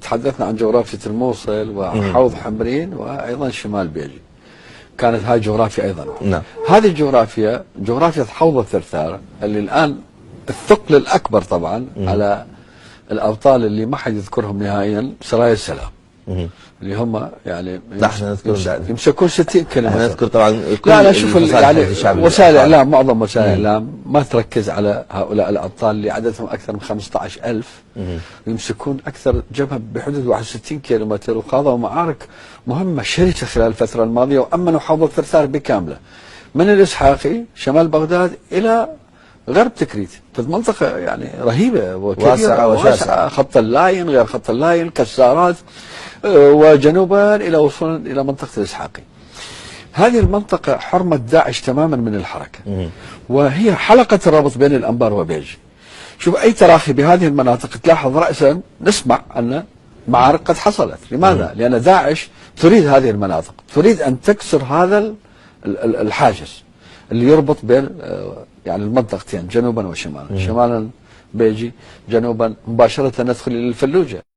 تحدثنا عن جغرافية الموصل وحوض حمرين وأيضا شمال بيجي. كانت هاي جغرافيا أيضا. نعم. هذه الجغرافيا جغرافيا حوض الثرثار اللي الآن الثقل الأكبر طبعا على الأبطال اللي ما حد يذكرهم نهائيا سرايا السلام. اللي هم يعني نحن نذكر يمسكون 60 كلمة. نذكر طبعا لا شوف يعني وسائل الإعلام، معظم وسائل الإعلام ما تركز على هؤلاء الأبطال اللي عددهم أكثر من 15,000 ويمسكون أكثر جبهة بحدود 61 كيلومتر وخاضوا معارك مهمة شرسة خلال الفترة الماضية وأمنوا حوض الثرثار بكاملة من الإسحاقي شمال بغداد إلى غرب تكريت. في منطقة يعني رهيبة واسعة وشاسعة، خط اللاين غير خط اللاين كسارات، وجنوبا إلى وصولا إلى منطقة الإسحاقي. هذه المنطقة حرمت داعش تماما من الحركة، وهي حلقة الربط بين الأنبار وبيجي. شوف أي تراخي بهذه المناطق تلاحظ رأسا نسمع أن معارك قد حصلت. لماذا؟ لأن داعش تريد هذه المناطق، تريد أن تكسر هذا الحاجز اللي يربط بين يعني المنطقتين جنوبا وشمالا. شمالا بيجي، جنوبا مباشرة ندخل إلى الفلوجة.